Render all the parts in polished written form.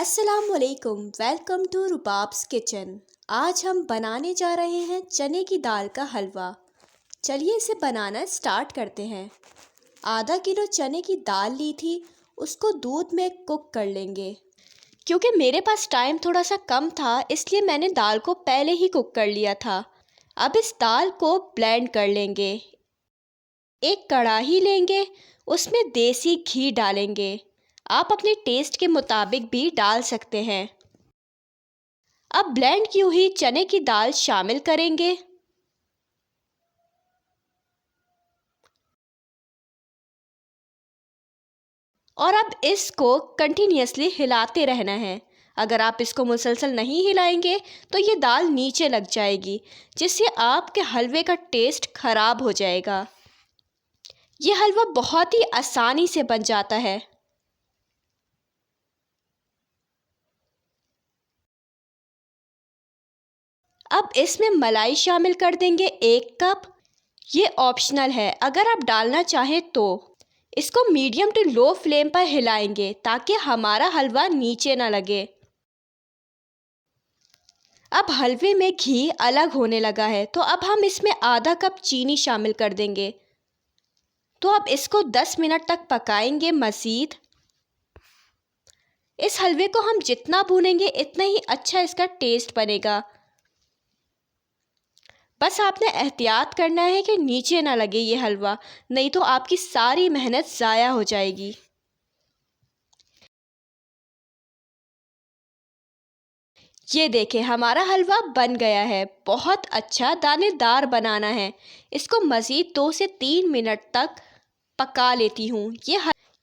अस्सलामुअलैकुम, welcome to रुबाब्स kitchen. आज हम बनाने जा रहे हैं चने की दाल का हलवा। चलिए इसे बनाना स्टार्ट करते हैं। आधा किलो चने की दाल ली थी, उसको दूध में कुक कर लेंगे। क्योंकि मेरे पास टाइम थोड़ा सा कम था, इसलिए मैंने दाल को पहले ही कुक कर लिया था। अब इस दाल को ब्लेंड कर लेंगे। एक कढ़ाई लेंगे, उसमें देसी घी डालेंगे। आप अपने टेस्ट के मुताबिक भी डाल सकते हैं। अब ब्लेंड की हुई चने की दाल शामिल करेंगे और अब इसको कंटिन्यूअसली हिलाते रहना है। अगर आप इसको मुसलसल नहीं हिलाएंगे तो ये दाल नीचे लग जाएगी, जिससे आपके हलवे का टेस्ट खराब हो जाएगा। ये हलवा बहुत ही आसानी से बन जाता है। अब इसमें मलाई शामिल कर देंगे 1 कप। ये ऑप्शनल है, अगर आप डालना चाहें तो। इसको मीडियम टू लो फ्लेम पर हिलाएंगे ताकि हमारा हलवा नीचे ना लगे। अब हलवे में घी अलग होने लगा है, तो अब हम इसमें आधा कप चीनी शामिल कर देंगे। तो अब इसको 10 मिनट तक पकाएंगे मज़ीद। इस हलवे को हम जितना भूनेंगे इतना ही अच्छा इसका टेस्ट बनेगा। बस आपने एहतियात करना है कि नीचे ना लगे ये हलवा, नहीं तो आपकी सारी मेहनत ज़ाया हो जाएगी। ये देखें, हमारा हलवा बन गया है। बहुत अच्छा दानेदार बनाना है। इसको मज़ीद 2 से 3 मिनट तक पका लेती हूँ।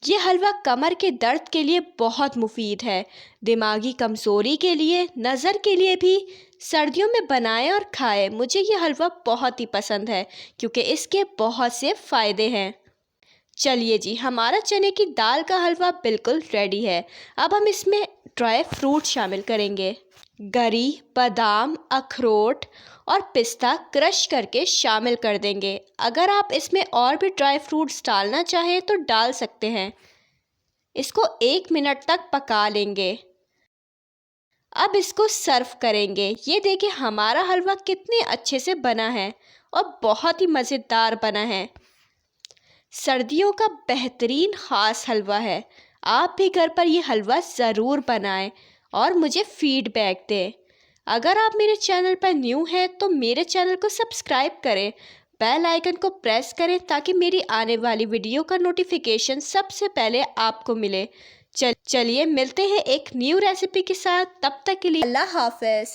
ये हलवा कमर के दर्द के लिए बहुत मुफीद है, दिमागी कमज़ोरी के लिए, नज़र के लिए भी। सर्दियों में बनाएं और खाएं। मुझे ये हलवा बहुत ही पसंद है क्योंकि इसके बहुत से फ़ायदे हैं। चलिए जी, हमारा चने की दाल का हलवा बिल्कुल रेडी है। अब हम इसमें ड्राई फ्रूट शामिल करेंगे। गरी, बादाम, अखरोट और पिस्ता क्रश करके शामिल कर देंगे। अगर आप इसमें और भी ड्राई फ्रूट्स डालना चाहें तो डाल सकते हैं। इसको 1 मिनट तक पका लेंगे। अब इसको सर्व करेंगे। ये देखिए, हमारा हलवा कितने अच्छे से बना है और बहुत ही मज़ेदार बना है। सर्दियों का बेहतरीन ख़ास हलवा है। आप भी घर पर ये हलवा ज़रूर बनाएं और मुझे फ़ीडबैक दें। अगर आप मेरे चैनल पर न्यू हैं तो मेरे चैनल को सब्सक्राइब करें, बेल आइकन को प्रेस करें ताकि मेरी आने वाली वीडियो का नोटिफिकेशन सबसे पहले आपको मिले। चलिए मिलते हैं एक न्यू रेसिपी के साथ। तब तक के लिए अल्लाह हाफ़िज़।